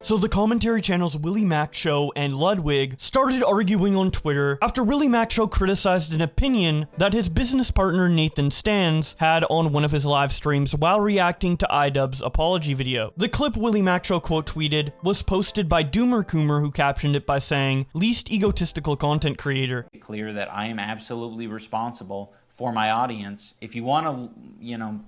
So the commentary channels WillyMacShow and Ludwig started arguing on Twitter after WillyMacShow criticized an opinion that his business partner Nathan Stans had on one of his live streams while reacting to iDubbbz's apology video. The clip WillyMacShow quote tweeted was posted by DoomerCoomer, who captioned it by saying, "Least egotistical content creator." Clear that I am absolutely responsible for my audience. If you want to,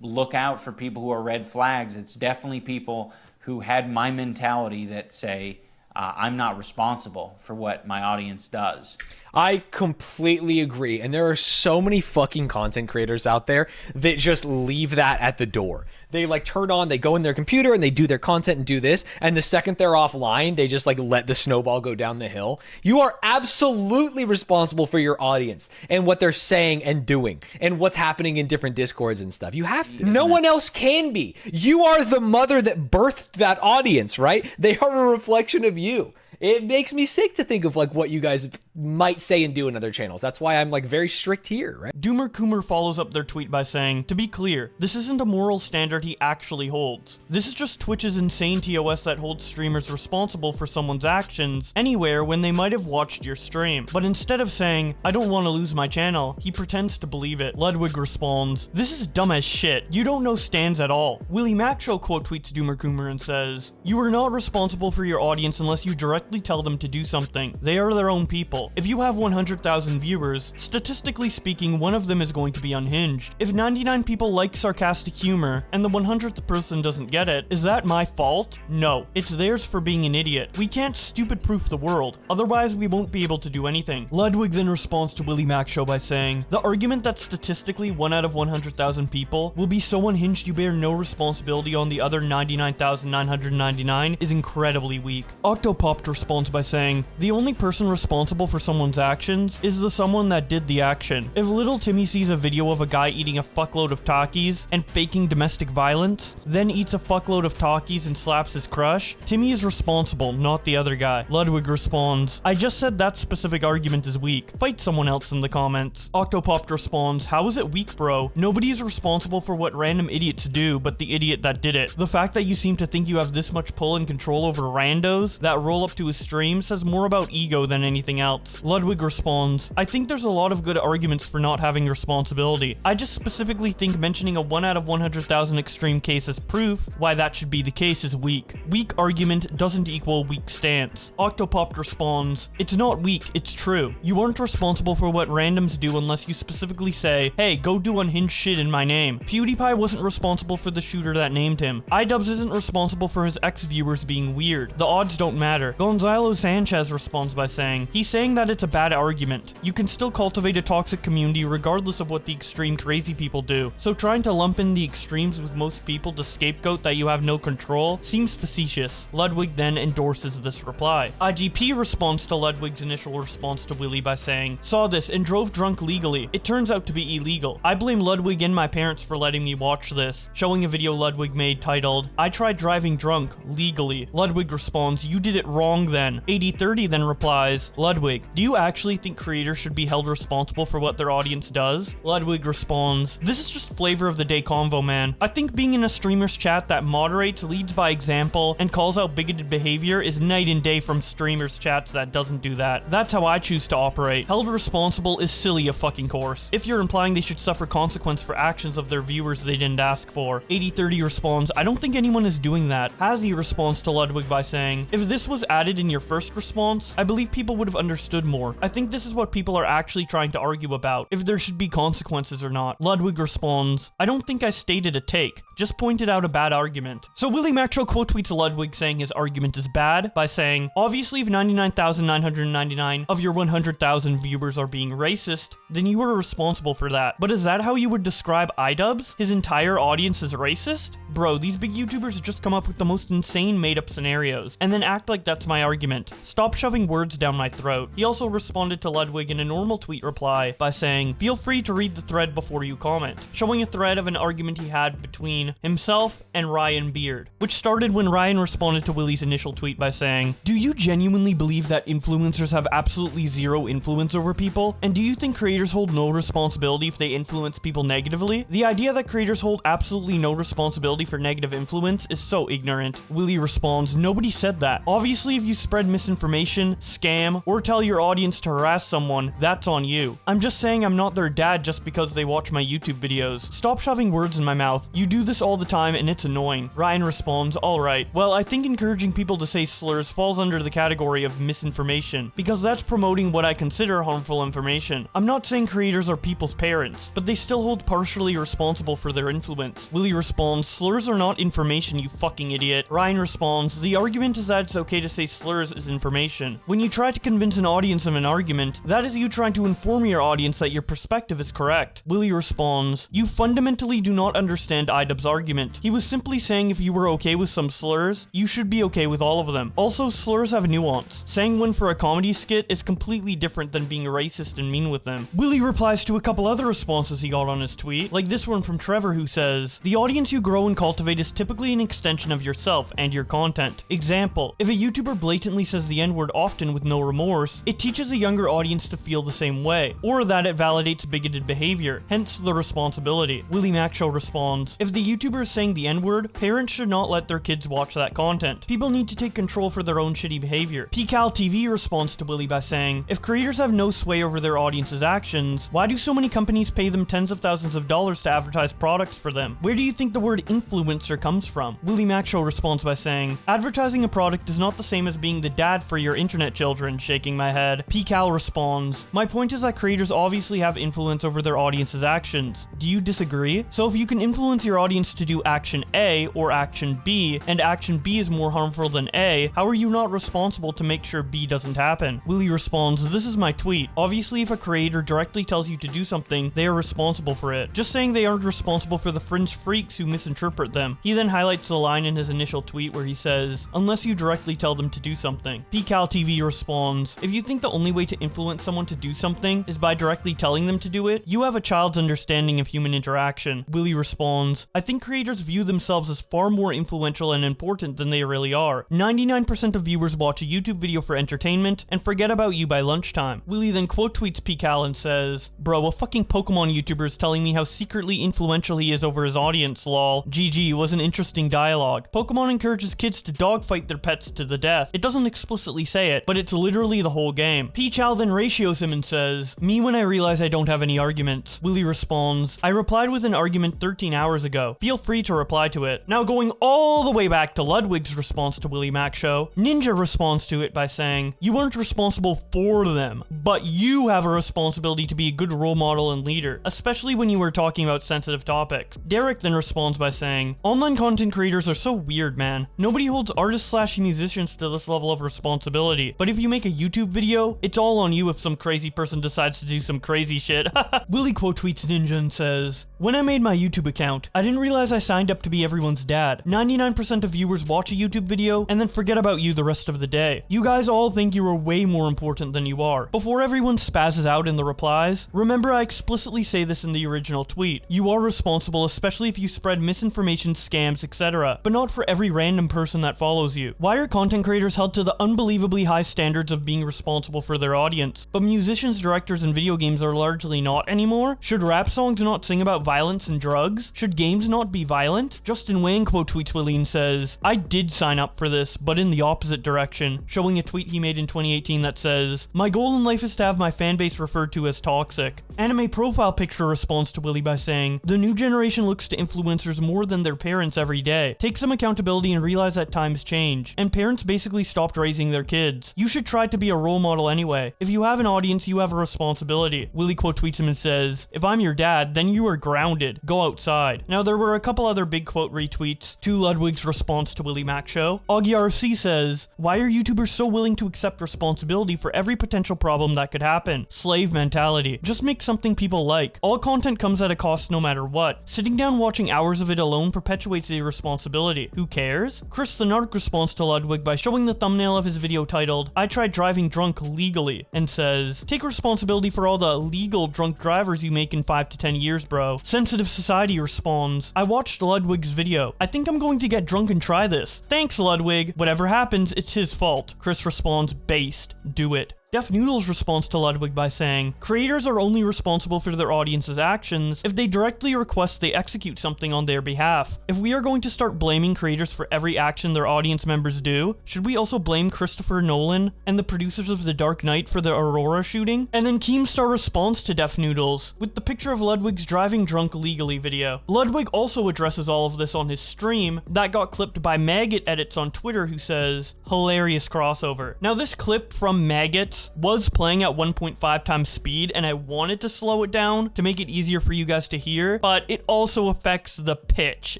look out for people who are red flags, it's definitely people who had my mentality that say, I'm not responsible for what my audience does. I completely agree, and there are so many fucking content creators out there that just leave that at the door. They turn on, they go in their computer and they do their content and do this, and the second they're offline, they just let the snowball go down the hill. You are absolutely responsible for your audience and what they're saying and doing and what's happening in different discords and stuff. You have to. No one else can be. You are the mother that birthed that audience, right? They are a reflection of you. It makes me sick to think of what you guys might say and do in other channels. That's why I'm very strict here, right? DoomerCoomer follows up their tweet by saying, "To be clear, this isn't a moral standard he actually holds. This is just Twitch's insane TOS that holds streamers responsible for someone's actions anywhere when they might have watched your stream." But instead of saying, "I don't want to lose my channel," he pretends to believe it. Ludwig responds, "This is dumb as shit. You don't know Stans at all." WillyMacShow quote tweets DoomerCoomer and says, "You are not responsible for your audience unless you directly tell them to do something. They are their own people. If you have 100,000 viewers, statistically speaking, one of them is going to be unhinged. If 99 people like sarcastic humor and the 100th person doesn't get it, is that my fault? No. It's theirs for being an idiot. We can't stupid-proof the world. Otherwise, we won't be able to do anything." Ludwig then responds to WillyMacShow by saying, "The argument that statistically 1 out of 100,000 people will be so unhinged you bear no responsibility on the other 99,999 is incredibly weak." Octopopped responds by saying, "The only person responsible for someone's actions is the someone that did the action. If little Timmy sees a video of a guy eating a fuckload of Takis and faking domestic violence, then eats a fuckload of Takis and slaps his crush, Timmy is responsible, not the other guy." Ludwig responds, "I just said that specific argument is weak. Fight someone else in the comments." Octopopped responds, "How is it weak, bro? Nobody is responsible for what random idiots do but the idiot that did it. The fact that you seem to think you have this much pull and control over randos that roll up to his stream says more about ego than anything else." Ludwig responds, "I think there's a lot of good arguments for not having responsibility. I just specifically think mentioning a 1 out of 100,000 extreme case as proof why that should be the case is weak. Weak argument doesn't equal weak stance." Octopopped responds, "It's not weak, it's true. You aren't responsible for what randoms do unless you specifically say, 'Hey, go do unhinged shit in my name.' PewDiePie wasn't responsible for the shooter that named him. iDubbbz isn't responsible for his ex-viewers being weird. The odds don't matter." Gonzalo Sanchez responds by saying, "He's saying that it's a bad argument. You can still cultivate a toxic community regardless of what the extreme crazy people do. So trying to lump in the extremes with most people to scapegoat that you have no control seems facetious." Ludwig then endorses this reply. IGP responds to Ludwig's initial response to Willy by saying, "Saw this and drove drunk legally. It turns out to be illegal. I blame Ludwig and my parents for letting me watch this," showing a video Ludwig made titled, "I tried driving drunk legally." Ludwig responds, "You did it wrong then." 8030 then replies, "Ludwig, do you actually think creators should be held responsible for what their audience does?" Ludwig responds, "This is just flavor of the day convo, man. I think being in a streamer's chat that moderates, leads by example, and calls out bigoted behavior is night and day from streamers' chats that doesn't do that. That's how I choose to operate. Held responsible is silly of fucking course. If you're implying they should suffer consequence for actions of their viewers they didn't ask for." 8030 responds, "I don't think anyone is doing that." Hazy responds to Ludwig by saying, "If this was added in your first response, I believe people would have understood more. I think this is what people are actually trying to argue about, if there should be consequences or not." Ludwig responds, "I don't think I stated a take, just pointed out a bad argument." So WillyMacShow quote tweets Ludwig saying his argument is bad by saying, "Obviously if 99,999 of your 100,000 viewers are being racist, then you are responsible for that. But is that how you would describe iDubbbz? His entire audience is racist? Bro, these big YouTubers just come up with the most insane made-up scenarios, and then act like that's my argument. Stop shoving words down my throat." He He also responded to Ludwig in a normal tweet reply by saying, "Feel free to read the thread before you comment," showing a thread of an argument he had between himself and Ryan Beard, which started when Ryan responded to Willy's initial tweet by saying, "Do you genuinely believe that influencers have absolutely zero influence over people? And do you think creators hold no responsibility if they influence people negatively? The idea that creators hold absolutely no responsibility for negative influence is so ignorant." Willy responds, "Nobody said that. Obviously, if you spread misinformation, scam, or tell your audience to harass someone, that's on you. I'm just saying I'm not their dad just because they watch my YouTube videos. Stop shoving words in my mouth. You do this all the time and it's annoying." Ryan responds, "Alright, well, I think encouraging people to say slurs falls under the category of misinformation, because that's promoting what I consider harmful information. I'm not saying creators are people's parents, but they still hold partially responsible for their influence." Willy responds, "Slurs are not information, you fucking idiot." Ryan responds, "The argument is that it's okay to say slurs is information. When you try to convince an audience of an argument, that is you trying to inform your audience that your perspective is correct." Willy responds, "You fundamentally do not understand iDubbbz's argument. He was simply saying if you were okay with some slurs, you should be okay with all of them. Also, slurs have nuance. Saying one for a comedy skit is completely different than being racist and mean with them." Willy replies to a couple other responses he got on his tweet, like this one from Trevor who says, "The audience you grow and cultivate is typically an extension of yourself and your content. Example, if a YouTuber blatantly says the N-word often with no remorse, it teaches a younger audience to feel the same way, or that it validates bigoted behavior, hence the responsibility." WillyMacShow responds, "If the YouTuber is saying the N-word, parents should not let their kids watch that content. People need to take control for their own shitty behavior." PCalTV responds to Willy by saying, "If creators have no sway over their audience's actions, why do so many companies pay them tens of thousands of dollars to advertise products for them? Where do you think the word influencer comes from?" WillyMacShow responds by saying, "Advertising a product is not the same as being the dad for your internet children," shaking my head. PCal responds, "My point is that creators obviously have influence over their audience's actions. Do you disagree? So if you can influence your audience to do action A or action B, and action B is more harmful than A, how are you not responsible to make sure B doesn't happen?" Willy responds, "This is my tweet. Obviously, if a creator directly tells you to do something, they are responsible for it. Just saying they aren't responsible for the fringe freaks who misinterpret them." He then highlights the line in his initial tweet where he says, "Unless you directly tell them to do something." PCalTV responds, "If you think the only way to influence someone to do something is by directly telling them to do it, you have a child's understanding of human interaction." Willy responds, "I think creators view themselves as far more influential and important than they really are. 99% of viewers watch a YouTube video for entertainment and forget about you by lunchtime." Willy then quote tweets PCal and says, "Bro, a fucking Pokemon YouTuber is telling me how secretly influential he is over his audience, lol. GG, was an interesting dialogue. Pokemon encourages kids to dogfight their pets to the death. It doesn't explicitly say it, but it's literally the whole game." PCal then ratios him and says, "Me when I realize I don't have any arguments." Willy responds, "I replied with an argument 13 hours ago. Feel free to reply to it." Now going all the way back to Ludwig's response to WillyMacShow, Ninja responds to it by saying, "You weren't responsible for them, but you have a responsibility to be a good role model and leader, especially when you were talking about sensitive topics." Derek then responds by saying, "Online content creators are so weird, man. Nobody holds artists/musicians to this level of responsibility, but if you make a YouTube video, it's all on you if some crazy person decides to do some crazy shit." Willy quote tweets Ninja and says, "When I made my YouTube account, I didn't realize I signed up to be everyone's dad. 99% of viewers watch a YouTube video and then forget about you the rest of the day. You guys all think you are way more important than you are." Before everyone spazzes out in the replies, remember I explicitly say this in the original tweet. You are responsible, especially if you spread misinformation, scams, etc., but not for every random person that follows you. Why are content creators held to the unbelievably high standards of being responsible for their audience, but musicians, directors, and video games are largely not anymore? Should rap songs not sing about violence and drugs? Should games not be violent? Justin Wang quote tweets Willy and says, "I did sign up for this, but in the opposite direction," showing a tweet he made in 2018 that says, "My goal in life is to have my fanbase referred to as toxic." Anime Profile Picture responds to Willy by saying, "The new generation looks to influencers more than their parents every day. Take some accountability and realize that times change, and parents basically stopped raising their kids. You should try to be a role model anyway. If you have an audience, you have a responsibility." Willy quote tweets him and says, "If I'm your dad, then you are grounded. Go outside." Now there were a couple other big quote retweets to Ludwig's response to WillyMacShow. Augie RFC says, "Why are YouTubers so willing to accept responsibility for every potential problem that could happen? Slave mentality. Just make something people like. All content comes at a cost no matter what. Sitting down watching hours of it alone perpetuates the irresponsibility. Who cares?" Chris the Narc responds to Ludwig by showing the thumbnail of his video titled, "I tried driving drunk drunk legally, and says, take responsibility for all the illegal drunk drivers you make in 5 to 10 years, bro. Sensitive Society responds, I watched Ludwig's video. I think I'm going to get drunk and try this. Thanks, Ludwig. Whatever happens, it's his fault. Chris responds, based. Do it. Def Noodles responds to Ludwig by saying, creators are only responsible for their audience's actions if they directly request they execute something on their behalf. If we are going to start blaming creators for every action their audience members do, should we also blame Christopher Nolan and the producers of The Dark Knight for the Aurora shooting? And then Keemstar responds to Def Noodles with the picture of Ludwig's driving drunk legally video. Ludwig also addresses all of this on his stream that got clipped by Maggot Edits on Twitter, who says, hilarious crossover. Now this clip from Maggot was playing at 1.5 times speed, and I wanted to slow it down to make it easier for you guys to hear, but it also affects the pitch,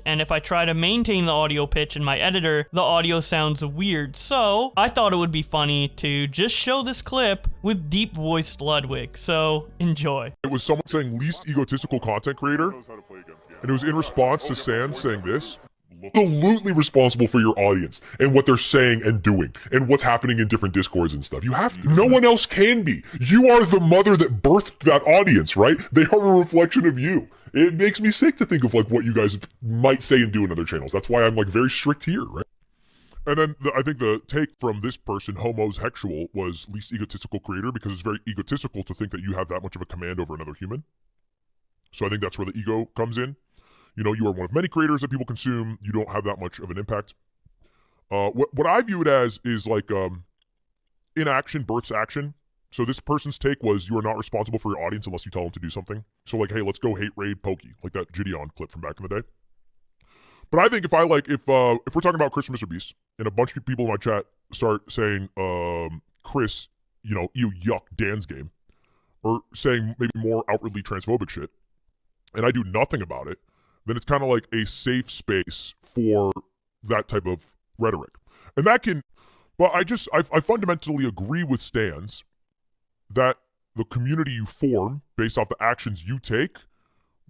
and if I try to maintain the audio pitch in my editor, the audio sounds weird, so I thought it would be funny to just show this clip with deep-voiced Ludwig, so enjoy. It was someone saying least egotistical content creator, and it was in response to Sans saying this. Absolutely responsible for your audience and what they're saying and doing and what's happening in different discords and stuff. You have to. No one else can be. You are the mother that birthed that audience, right? They are a reflection of you. It makes me sick to think of like what you guys might say and do in other channels. That's why I'm like very strict here, right? And then I think the take from this person, Homos Hexual, was least egotistical creator, because it's very egotistical to think that you have that much of a command over another human. So I think that's where the ego comes in. You know, you are one of many creators that people consume. You don't have that much of an impact. What I view it as is like inaction births action. So this person's take was, you are not responsible for your audience unless you tell them to do something. So like, hey, let's go hate raid Pokey, like that Gideon clip from back in the day. But I think if we're talking about Chris Mr. Beast and a bunch of people in my chat start saying, Chris, you know, you yuck Dan's game, or saying maybe more outwardly transphobic shit, and I do nothing about it, then it's kind of like a safe space for that type of rhetoric. And that can, but I fundamentally agree with Stans that the community you form based off the actions you take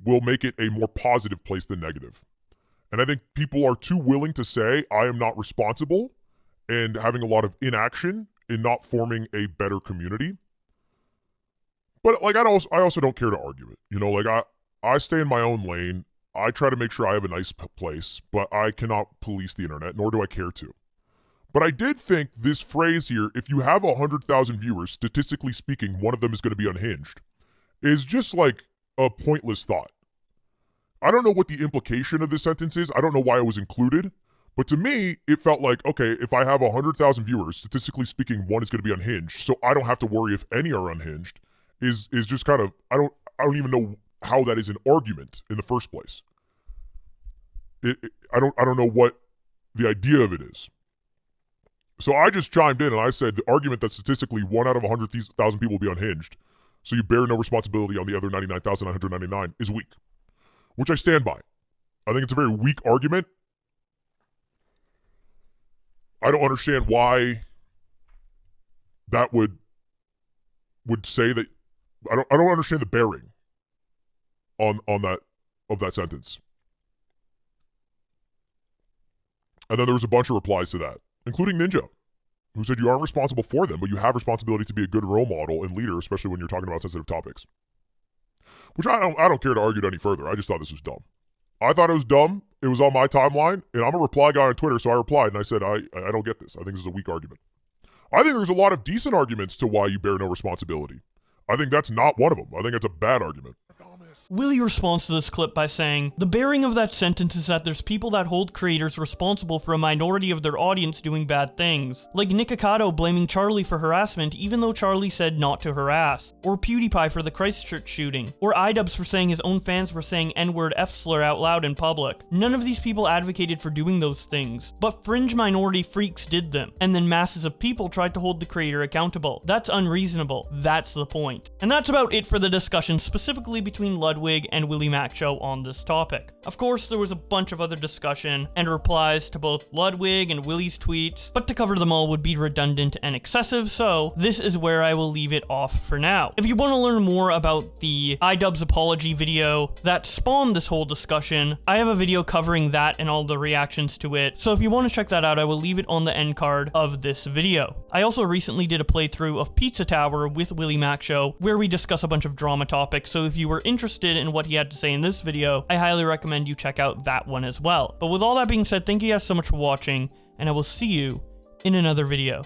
will make it a more positive place than negative. And I think people are too willing to say, I am not responsible, and having a lot of inaction in not forming a better community. But like, I also don't care to argue it. You know, like I stay in my own lane. I try to make sure I have a nice place, but I cannot police the internet, nor do I care to. But I did think this phrase here, if you have 100,000 viewers, statistically speaking, one of them is going to be unhinged, is just like a pointless thought. I don't know what the implication of this sentence is. I don't know why it was included. But to me, it felt like, okay, if I have 100,000 viewers, statistically speaking, one is going to be unhinged, so I don't have to worry if any are unhinged, is just kind of, I don't even know how that is an argument in the first place. I don't know what the idea of it is. So I just chimed in and I said the argument that statistically 1 out of 100,000 people will be unhinged, so you bear no responsibility on the other 99,999 is weak, which I stand by. I think it's a very weak argument. I don't understand why that would say that. I don't understand the bearing on that sentence. And then there was a bunch of replies to that, including Ninja, who said you aren't responsible for them, but you have responsibility to be a good role model and leader, especially when you're talking about sensitive topics. Which I don't care to argue it any further. I just thought this was dumb. I thought it was dumb. It was on my timeline, and I'm a reply guy on Twitter, so I replied, and I said, I don't get this. I think this is a weak argument. I think there's a lot of decent arguments to why you bear no responsibility. I think that's not one of them. I think it's a bad argument. Willy responds to this clip by saying, the bearing of that sentence is that there's people that hold creators responsible for a minority of their audience doing bad things. Like Nikocado blaming Charlie for harassment even though Charlie said not to harass. Or PewDiePie for the Christchurch shooting. Or iDubbbz for saying his own fans were saying N-word F-slur out loud in public. None of these people advocated for doing those things, but fringe minority freaks did them. And then masses of people tried to hold the creator accountable. That's unreasonable. That's the point. And that's about it for the discussion specifically between Ludwig Ludwig and WillyMacShow on this topic. Of course, there was a bunch of other discussion and replies to both Ludwig and Willy's tweets, but to cover them all would be redundant and excessive, so this is where I will leave it off for now. If you want to learn more about the iDubbbz apology video that spawned this whole discussion, I have a video covering that and all the reactions to it, so if you want to check that out, I will leave it on the end card of this video. I also recently did a playthrough of Pizza Tower with WillyMacShow, where we discuss a bunch of drama topics, so if you were interested in what he had to say in this video, I highly recommend you check out that one as well. But with all that being said, thank you guys so much for watching, and I will see you in another video.